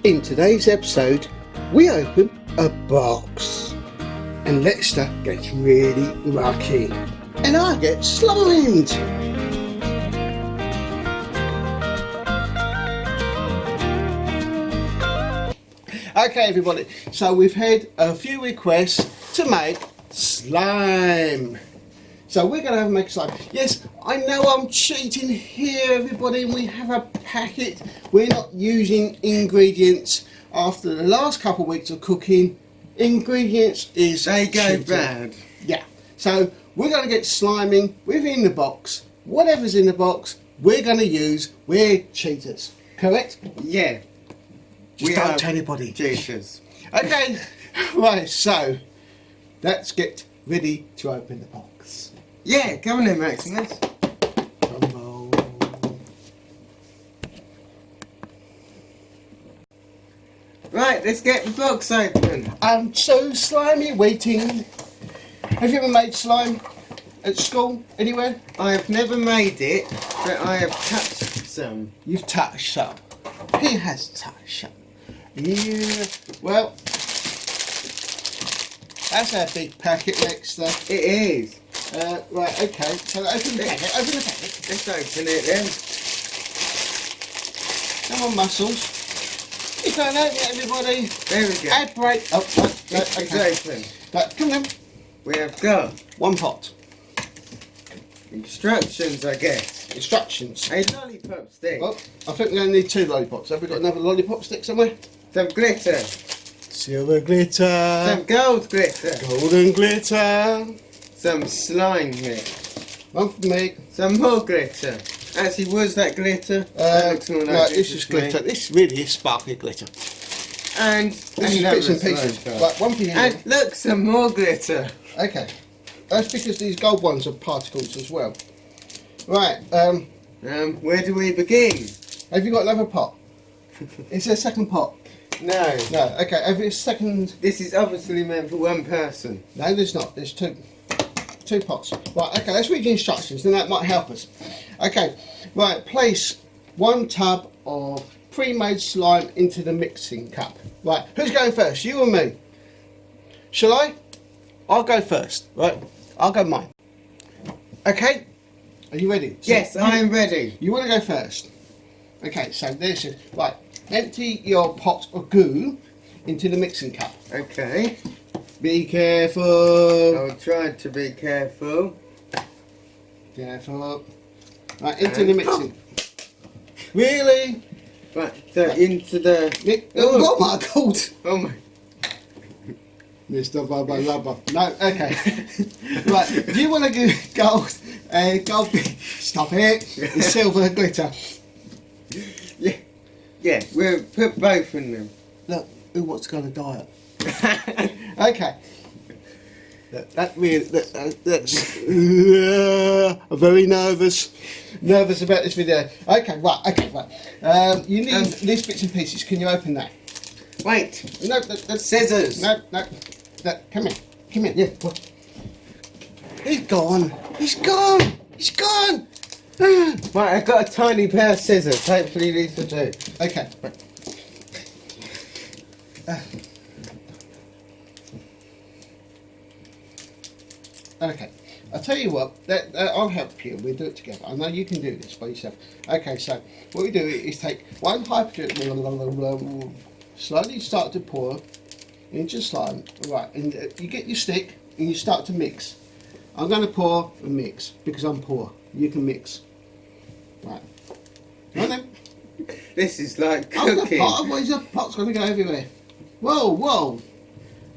In today's episode, we open a box and Lexter gets really lucky and I get slimed. Okay everybody, so we've had a few requests to make slime. So we're going to have to make a slime. Yes, I know I'm cheating here everybody, and we have a packet. We're not using ingredients. After the last couple of weeks of cooking, ingredients is They go cheating. bad. Yeah, so we're going to get sliming within the box. Whatever's in the box, we're going to use. We're cheaters, correct? Yeah. Just don't tell anybody. Jesus. Okay, right, so let's get ready to open the box. Yeah, come on then, Maximus. Drum roll. Right, let's get the box open. I'm so slimy waiting. Have you ever made slime at school, anywhere? I have never made it, but I have touched some. You've touched some. He has touched some. Yeah, well, that's our big packet next there. It is. Right, okay, so open the packet, open the packet. Let's open it then. Come on, muscles. You can't open it, everybody. There we go. Ad break. Oh, no, It's okay. open. Right, come on. We have got One pot. instructions, I guess. Instructions. A lollipop stick. Well, I think we're going to need 2 lollipops. Have we got another lollipop stick somewhere? Some glitter. Silver glitter. Some gold glitter. Golden glitter. Some slime mix. One for me. Some more glitter. Actually, was that glitter? That looks more like No, this is to me. glitter. This really is sparkly glitter. And This is another bits and slime pieces. jar. Right, one for you. And look, some more glitter. Okay. That's because these gold ones are particles as well. Right, Where do we begin? have you got another pot? Is there a second pot? No. No, okay, have you a second? This is obviously meant for one person. No, there's not. There's 2 pots. Right, okay, let's read the instructions, then that might help us. Okay, right, place 1 tub of pre-made slime into the mixing cup. Right, who's going first, you or me? Shall I? I'll go first, right? I'll go mine. Okay, are you ready? So Yes, I'm ready. You want to go first? Okay, so this is, right, empty your pot of goo into the mixing cup. Okay. Be careful. I'll try to be careful. Careful. Right, into the mixing. Really? Right, so into the... Oh, what am I called? Oh my... Mr. Bubba Lubba. No, okay. Right, do you want to do gold, stop it, and silver glitter? Yeah, yeah, we'll put both in them. Look, who wants to go on a diet? Okay. That's I'm very nervous about this video. Okay, right. You need these bits and pieces. Can you open that? Wait, No, scissors. No, come here. Yeah. He's gone. He's gone. He's gone. Right, I've got a tiny pair of scissors. Hopefully these will do. Okay. Right. Okay. I'll tell you what. I'll help you. We'll do it together. I know you can do this by yourself. Okay. So what we do is take 1 hydrogen. Slowly start to pour into slime. Right. And you get your stick and you start to mix. I'm going to pour and mix because I'm poor. You can mix. Right. Right then. This is like Oh, the cooking. pot, otherwise the pot's going to go everywhere. Whoa.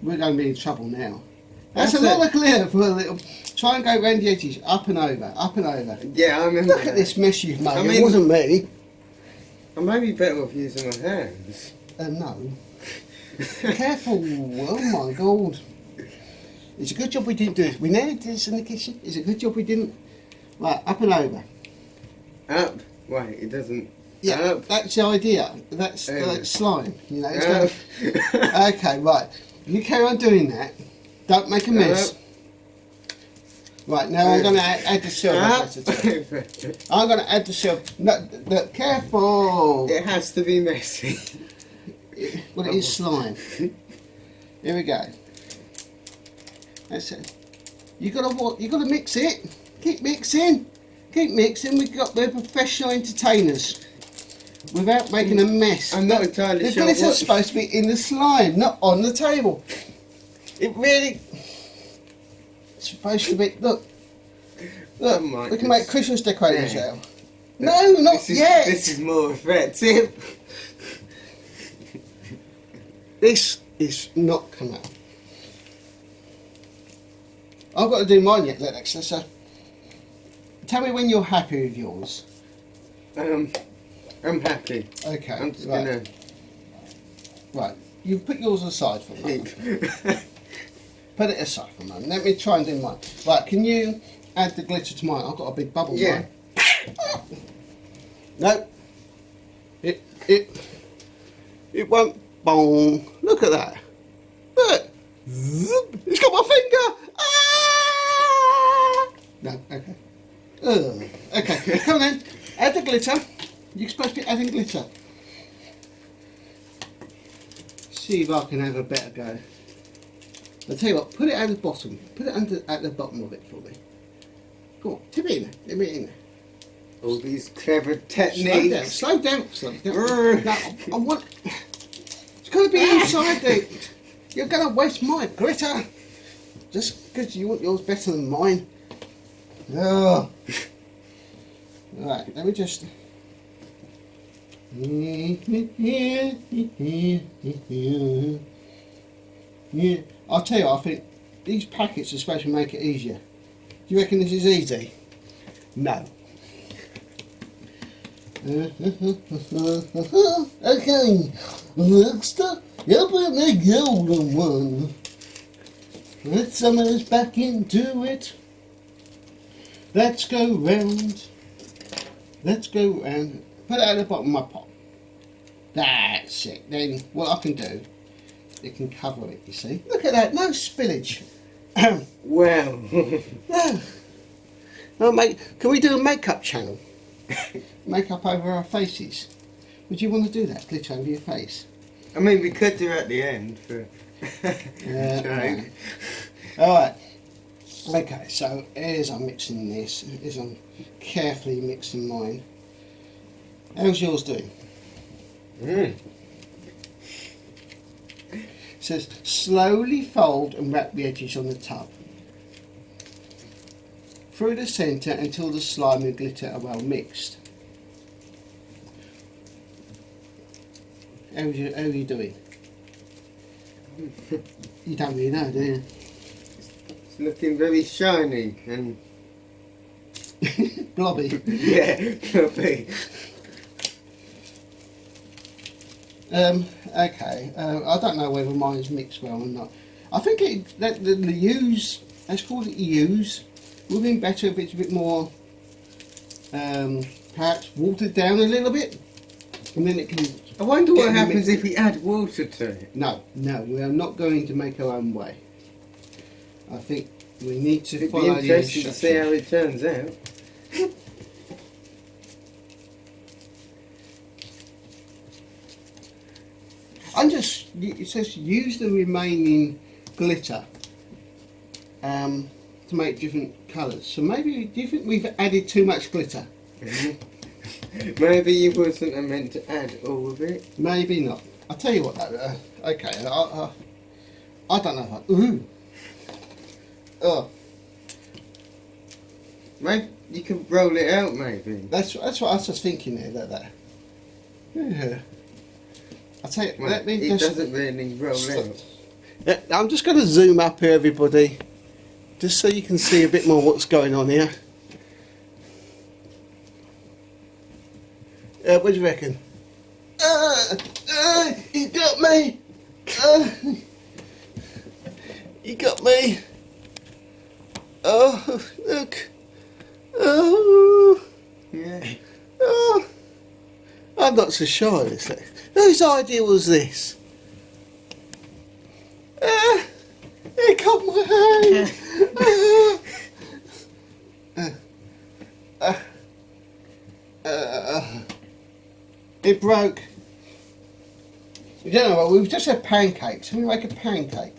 We're going to be in trouble now. That's a lot of glitter for a little. Try and go round the edges, up and over. Yeah, I remember. Look at this mess you've made. I It mean- wasn't me. I may be better off using my hands. No. Careful. Oh my God. It's a good job we didn't do this. We nearly did this in the kitchen. It's a good job we didn't. Right, up and over. Up. Wait, it doesn't. Yeah, Up. that's the idea. That's like slime. You know. It's Up. going, okay, right. You carry on doing that. Don't make a mess. Up. Right, now I'm going to add the silver. I'm going to add the silver. No, careful. It has to be messy. Well, it is slime. Here we go. That's it. You gotta what? You gotta mix it. Keep mixing. Keep mixing. We're professional entertainers. Without making a mess. I'm not entirely The sure glitter's what... supposed to be in the slime, not on the table. It really. It's supposed to be. Look. Look. We can make Christmas decorations Yeah. out. No, not yet. This is more effective. This is not come out. I've got to do mine yet, Alexa. So, tell me when you're happy with yours. I'm happy. Okay. I'm just right. gonna... Right. You put yours aside for a moment. keep... Put it aside for a moment. Let me try and do mine. Right. Can you add the glitter to mine? I've got a big bubble. Yeah. No. It won't. Bong. Look at that. Look. Zoop. It's got my finger. Ah! No. Okay. Okay. Come on then. Add the glitter. You're supposed to be adding glitter. See if I can have a better go. I'll tell you what. Put it at the bottom. Put it at the bottom of it for me. Go on. Tip it in there. Tip it in there. All these clever techniques. Slow down. No, I want. It's got to be inside there. You're going to waste my glitter just because you want yours better than mine. Oh. Right, let me just. Yeah, I'll tell you, I think these packets are supposed to make it easier. Do you reckon this is easy? No. Okay, next up, you put the golden one. Let some of this back into it. Let's go round. Let's go round. Put it at the bottom of my pot. That's it. Then what I can do, it can cover it, you see. Look at that, no spillage. Well. No. Oh, can we do a makeup channel? Makeup over our faces. Would you want to do that? Glitter over your face? I mean, we could do at the end for... Yeah. Alright. Okay, so as I'm mixing this, as I'm carefully mixing mine, how's yours doing? Mm. It says slowly fold and wrap the edges on the tub through the centre until the slime and glitter are well mixed. How are you doing? You don't really know, do you? It's looking very shiny and... Blobby. yeah, blobby. Okay, I don't know whether mine's mixed well or not. I think the use, let's call it use, would have been better if it's a bit more, perhaps watered down a little bit, and then it can... I wonder what Yeah, happens mix- if we add water to it. No, we are not going to make our own way. I think we need to It'd be follow the interesting to see how instructions. it turns out. It says use the remaining glitter to make different colours. So maybe, do you think we've added too much glitter? Maybe you wasn't meant to add all of it. Maybe not. I'll tell you what though, okay, I don't know if ooh. Oh, Maybe you can roll it out, maybe. that's what I was just thinking there, Yeah. I'll tell you, Well, let me it just... doesn't really roll out. Yeah, I'm just going to zoom up here, everybody, just so you can see a bit more what's going on here. What do you reckon? He got me! He got me! Oh, look! Oh! Yeah. Oh! I'm not so sure of this thing. Whose idea was this? It caught my hand! It broke. You don't know what, we've just had pancakes. Can we make a pancake?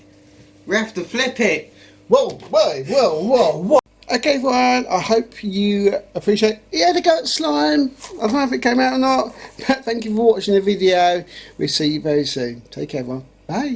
We have to flip it. Whoa, whoa, whoa, whoa, whoa. Okay, everyone, I hope you appreciate it. You had a go at slime. I don't know if it came out or not, but thank you for watching the video. We'll see you very soon. Take care, everyone. Bye.